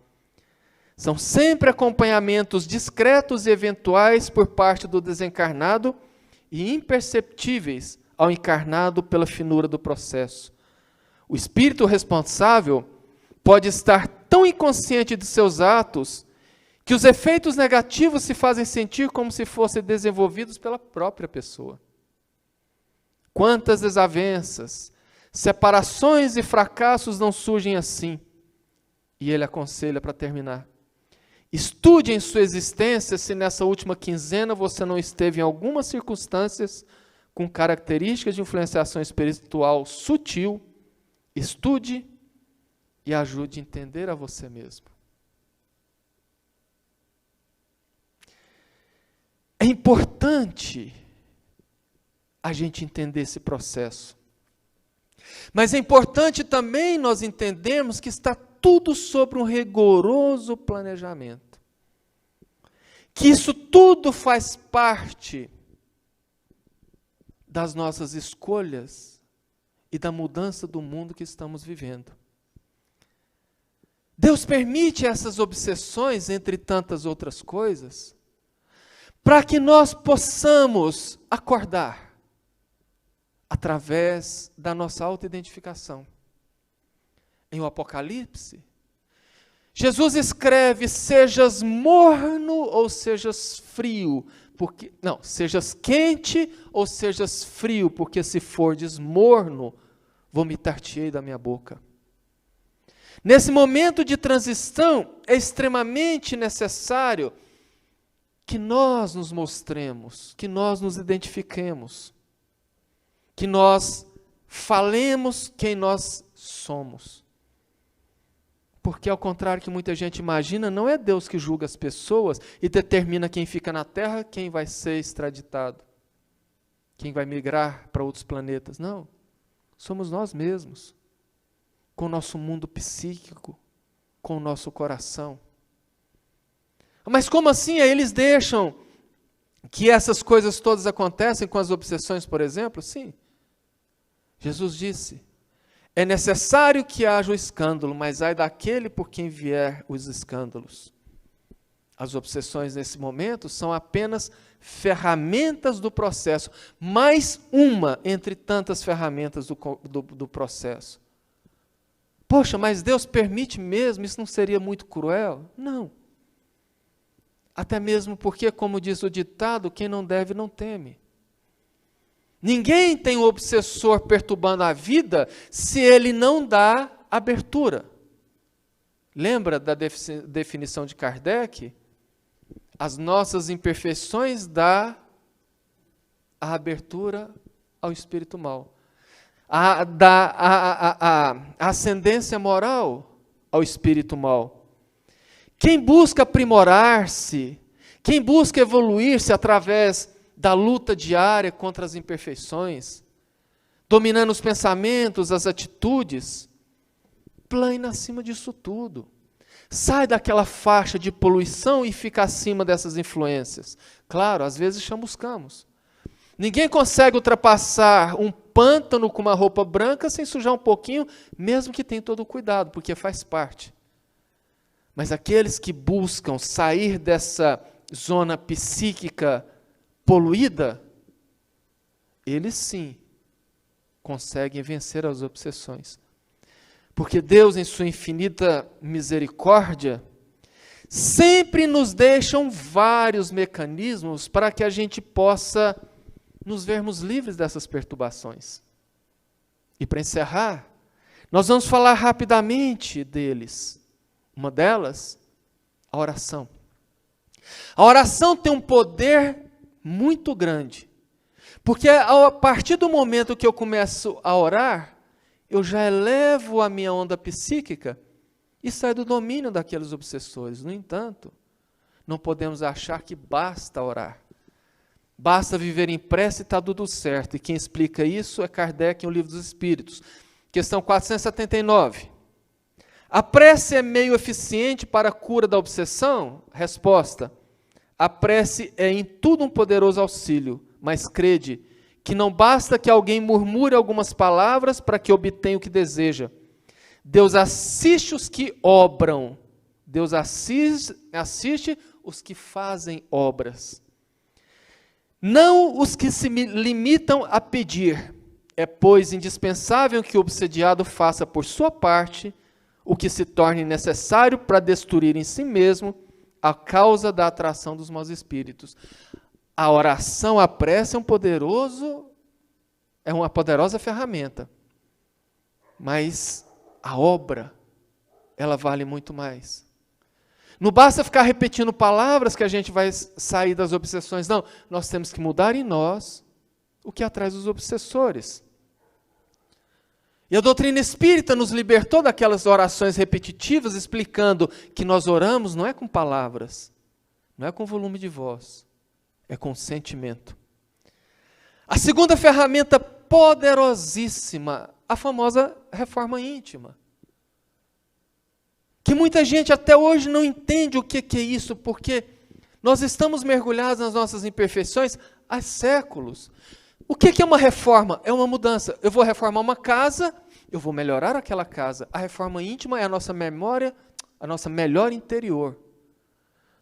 São sempre acompanhamentos discretos e eventuais por parte do desencarnado e imperceptíveis ao encarnado pela finura do processo. O espírito responsável pode estar tão inconsciente de seus atos que os efeitos negativos se fazem sentir como se fossem desenvolvidos pela própria pessoa. Quantas desavenças, separações e fracassos não surgem assim? E ele aconselha para terminar. Estude em sua existência se nessa última quinzena você não esteve em algumas circunstâncias com características de influenciação espiritual sutil. Estude e ajude a entender a você mesmo. É importante a gente entender esse processo. Mas é importante também nós entendermos que está tudo sobre um rigoroso planejamento. Que isso tudo faz parte das nossas escolhas e da mudança do mundo que estamos vivendo. Deus permite essas obsessões, entre tantas outras coisas, para que nós possamos acordar através da nossa autoidentificação. Em o Apocalipse, Jesus escreve: sejas morno ou sejas frio, sejas quente ou sejas frio, porque se fordes morno, vomitar-te-ei da minha boca. Nesse momento de transição, é extremamente necessário que nós nos mostremos, que nós nos identifiquemos, que nós falemos quem nós somos. Porque, ao contrário que muita gente imagina, não é Deus que julga as pessoas e determina quem fica na Terra, quem vai ser extraditado, quem vai migrar para outros planetas. Não, somos nós mesmos, com o nosso mundo psíquico, com o nosso coração. Mas como assim? Aí eles deixam que essas coisas todas acontecem com as obsessões, por exemplo? Sim. Jesus disse: é necessário que haja o escândalo, mas ai daquele por quem vier os escândalos. As obsessões nesse momento são apenas ferramentas do processo, mais uma entre tantas ferramentas do processo. Poxa, mas Deus permite mesmo? Isso não seria muito cruel? Não. Até mesmo porque, como diz o ditado, quem não deve não teme. Ninguém tem um obsessor perturbando a vida se ele não dá abertura. Lembra da definição de Kardec? As nossas imperfeições dão a abertura ao espírito mau. Dá a ascendência moral ao espírito mau. Quem busca aprimorar-se, quem busca evoluir-se através da luta diária contra as imperfeições, dominando os pensamentos, as atitudes, plana acima disso tudo. Sai daquela faixa de poluição e fica acima dessas influências. Claro, às vezes chamuscamos. Ninguém consegue ultrapassar um pântano com uma roupa branca sem sujar um pouquinho, mesmo que tenha todo o cuidado, porque faz parte. Mas aqueles que buscam sair dessa zona psíquica poluída, eles sim conseguem vencer as obsessões. Porque Deus, em sua infinita misericórdia, sempre nos deixa vários mecanismos para que a gente possa nos vermos livres dessas perturbações. E para encerrar, nós vamos falar rapidamente deles. Uma delas, a oração. A oração tem um poder muito grande, porque a partir do momento que eu começo a orar, eu já elevo a minha onda psíquica e saio do domínio daqueles obsessores. No entanto, não podemos achar que basta orar. Basta viver em prece e está tudo certo. E quem explica isso é Kardec em O Livro dos Espíritos. Questão 479. A prece é meio eficiente para a cura da obsessão? Resposta: a prece é em tudo um poderoso auxílio, mas crede que não basta que alguém murmure algumas palavras para que obtenha o que deseja. Deus assiste os que obram. Deus assiste os que fazem obras. Não os que se limitam a pedir. É, pois, indispensável que o obsediado faça por sua parte o que se torne necessário para destruir em si mesmo a causa da atração dos maus espíritos. A oração, a prece é uma poderosa ferramenta, mas a obra, ela vale muito mais. Não basta ficar repetindo palavras que a gente vai sair das obsessões, não. Nós temos que mudar em nós o que atrai os obsessores. E a doutrina espírita nos libertou daquelas orações repetitivas, explicando que nós oramos não é com palavras, não é com volume de voz, é com sentimento. A segunda ferramenta poderosíssima, a famosa reforma íntima. Que muita gente até hoje não entende o que é isso, porque nós estamos mergulhados nas nossas imperfeições há séculos. O que é uma reforma? É uma mudança. Eu vou reformar uma casa, eu vou melhorar aquela casa. A reforma íntima é a nossa memória, a nossa melhor interior.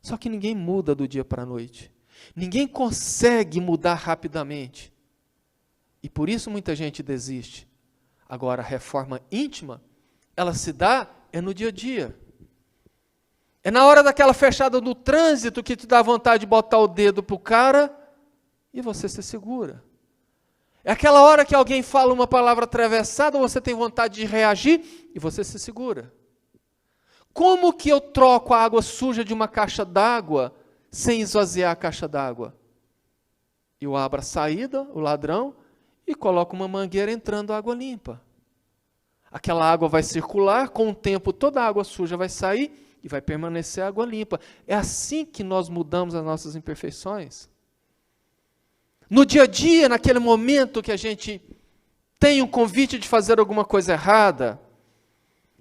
Só que ninguém muda do dia para a noite. Ninguém consegue mudar rapidamente. E por isso muita gente desiste. Agora, a reforma íntima, ela se dá no dia a dia. É na hora daquela fechada no trânsito que te dá vontade de botar o dedo para o cara e você se segura. É aquela hora que alguém fala uma palavra atravessada, você tem vontade de reagir e você se segura. Como que eu troco a água suja de uma caixa d'água sem esvaziar a caixa d'água? Eu abro a saída, o ladrão, e coloco uma mangueira entrando água limpa. Aquela água vai circular, com o tempo toda a água suja vai sair e vai permanecer água limpa. É assim que nós mudamos as nossas imperfeições. No dia a dia, naquele momento que a gente tem um convite de fazer alguma coisa errada,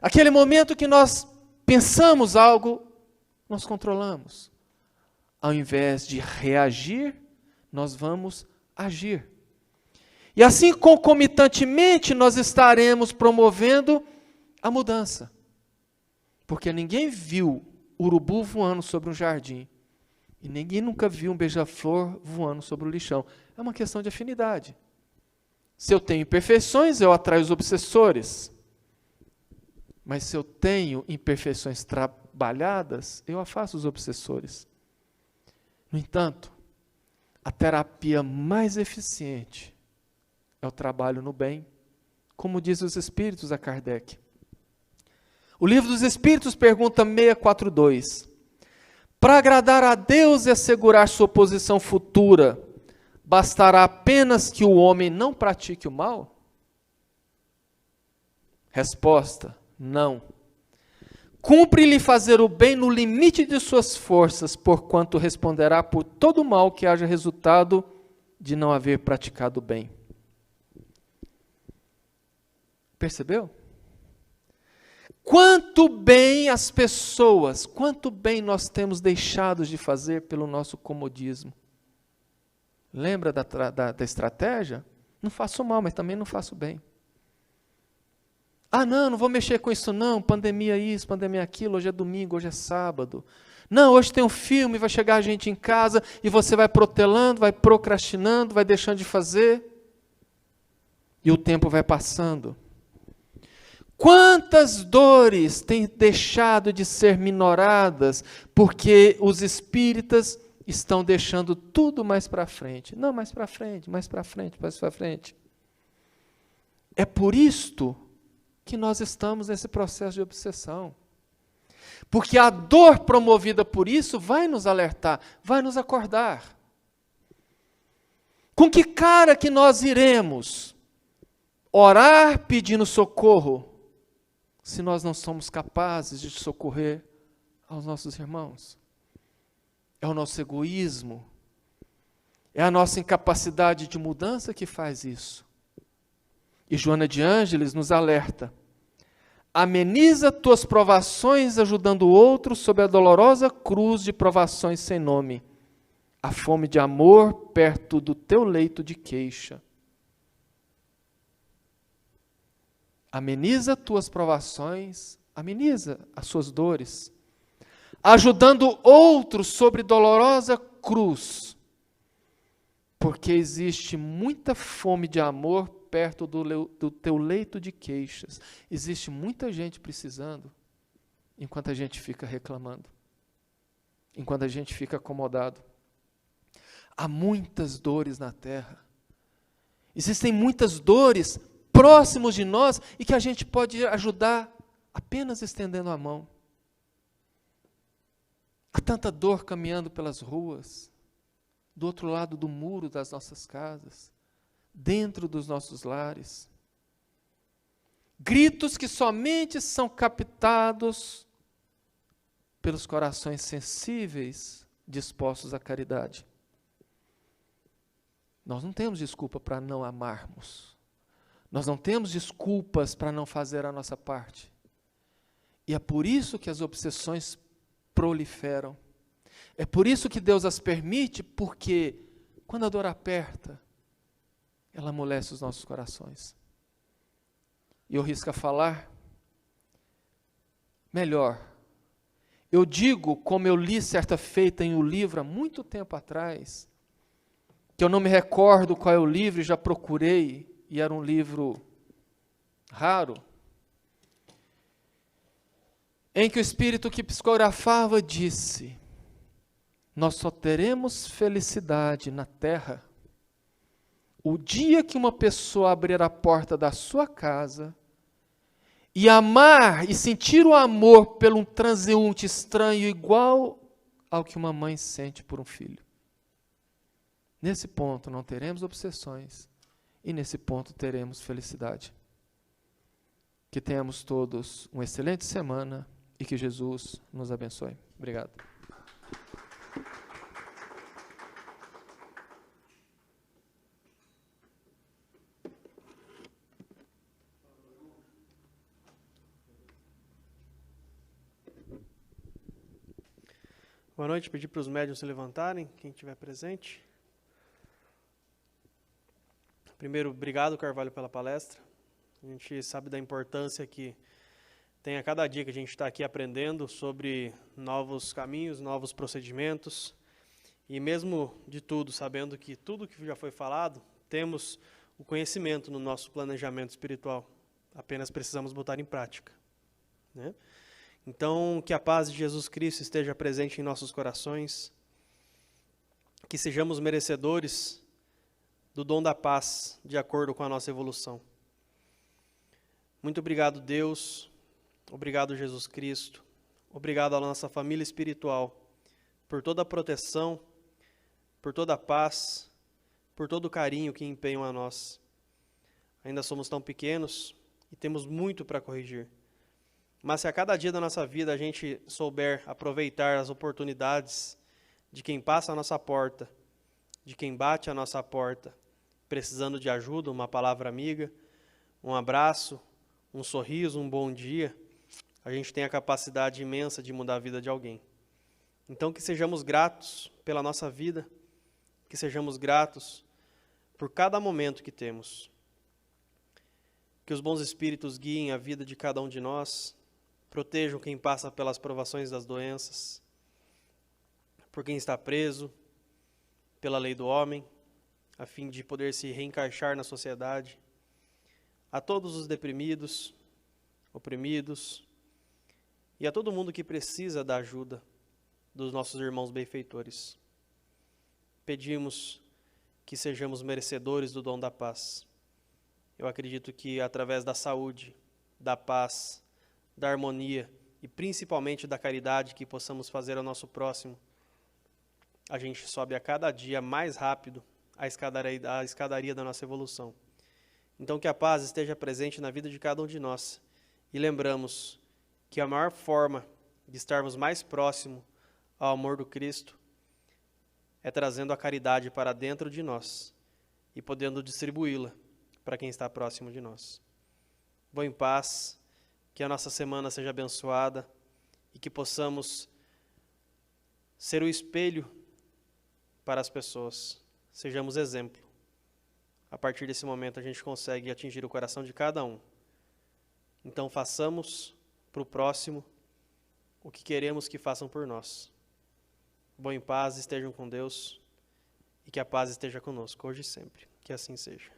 aquele momento que nós pensamos algo, nós controlamos. Ao invés de reagir, nós vamos agir. E assim, concomitantemente, nós estaremos promovendo a mudança. Porque ninguém viu urubu voando sobre um jardim. E ninguém nunca viu um beija-flor voando sobre o lixão. É uma questão de afinidade. Se eu tenho imperfeições, eu atraio os obsessores. Mas se eu tenho imperfeições trabalhadas, eu afasto os obsessores. No entanto, a terapia mais eficiente é o trabalho no bem, como diz os Espíritos a Kardec. O Livro dos Espíritos pergunta 642. Para agradar a Deus e assegurar sua posição futura, bastará apenas que o homem não pratique o mal? Resposta: não. Cumpre-lhe fazer o bem no limite de suas forças, porquanto responderá por todo o mal que haja resultado de não haver praticado o bem. Percebeu? Quanto bem as pessoas, quanto bem nós temos deixado de fazer pelo nosso comodismo. Lembra da estratégia? Não faço mal, mas também não faço bem. Ah, não vou mexer com isso não, pandemia isso, pandemia aquilo, hoje é domingo, hoje é sábado. Não, hoje tem um filme, vai chegar a gente em casa e você vai protelando, vai procrastinando, vai deixando de fazer. E o tempo vai passando. Quantas dores têm deixado de ser minoradas porque os espíritas estão deixando tudo mais para frente. Não, mais para frente, mais para frente, mais para frente. É por isto que nós estamos nesse processo de obsessão. Porque a dor promovida por isso vai nos alertar, vai nos acordar. Com que cara que nós iremos orar pedindo socorro, se nós não somos capazes de socorrer aos nossos irmãos? É o nosso egoísmo, é a nossa incapacidade de mudança que faz isso. E Joana de Ângeles nos alerta: ameniza tuas provações ajudando o outro sob a dolorosa cruz de provações sem nome, a fome de amor perto do teu leito de queixa. Ameniza tuas provações, ameniza as suas dores, ajudando outros sobre dolorosa cruz, porque existe muita fome de amor perto do teu leito de queixas. Existe muita gente precisando, enquanto a gente fica reclamando, enquanto a gente fica acomodado. Há muitas dores na terra. Existem muitas dores próximos de nós e que a gente pode ajudar apenas estendendo a mão. Há tanta dor caminhando pelas ruas, do outro lado do muro das nossas casas, dentro dos nossos lares. Gritos que somente são captados pelos corações sensíveis, dispostos à caridade. Nós não temos desculpa para não amarmos. Nós não temos desculpas para não fazer a nossa parte. E é por isso que as obsessões proliferam. É por isso que Deus as permite, porque quando a dor aperta, ela amolece os nossos corações. E eu risco a falar, melhor, eu digo, como eu li certa feita em um livro há muito tempo atrás, que eu não me recordo qual é o livro, já procurei, e era um livro raro, em que o espírito que psicografava disse: nós só teremos felicidade na terra o dia que uma pessoa abrir a porta da sua casa e amar e sentir o amor por um transeunte estranho igual ao que uma mãe sente por um filho. Nesse ponto não teremos obsessões e nesse ponto teremos felicidade. Que tenhamos todos uma excelente semana e que Jesus nos abençoe. Obrigado. Boa noite, pedir para os médiuns se levantarem, quem estiver presente. Primeiro, obrigado, Carvalho, pela palestra. A gente sabe da importância que tem a cada dia que a gente está aqui aprendendo sobre novos caminhos, novos procedimentos. E mesmo de tudo, sabendo que tudo que já foi falado, temos o conhecimento no nosso planejamento espiritual. Apenas precisamos botar em prática, né? Então, que a paz de Jesus Cristo esteja presente em nossos corações, que sejamos merecedores do dom da paz, de acordo com a nossa evolução. Muito obrigado, Deus, obrigado, Jesus Cristo, obrigado à nossa família espiritual, por toda a proteção, por toda a paz, por todo o carinho que empenham a nós. Ainda somos tão pequenos e temos muito para corrigir. Mas se a cada dia da nossa vida a gente souber aproveitar as oportunidades de quem passa a nossa porta, de quem bate a nossa porta, precisando de ajuda, uma palavra amiga, um abraço, um sorriso, um bom dia, a gente tem a capacidade imensa de mudar a vida de alguém. Então que sejamos gratos pela nossa vida, que sejamos gratos por cada momento que temos. Que os bons espíritos guiem a vida de cada um de nós, protejam quem passa pelas provações das doenças, por quem está preso pela lei do homem, a fim de poder se reencaixar na sociedade, a todos os deprimidos, oprimidos, e a todo mundo que precisa da ajuda dos nossos irmãos benfeitores. Pedimos que sejamos merecedores do dom da paz. Eu acredito que através da saúde, da paz, da harmonia e principalmente da caridade que possamos fazer ao nosso próximo, a gente sobe a cada dia mais rápido a escadaria da nossa evolução. Então que a paz esteja presente na vida de cada um de nós. E lembramos que a maior forma de estarmos mais próximo ao amor do Cristo é trazendo a caridade para dentro de nós e podendo distribuí-la para quem está próximo de nós. Vou em paz. Que a nossa semana seja abençoada e que possamos ser o espelho para as pessoas. Sejamos exemplo. A partir desse momento a gente consegue atingir o coração de cada um. Então façamos para o próximo o que queremos que façam por nós. Vão em paz, estejam com Deus e que a paz esteja conosco, hoje e sempre. Que assim seja.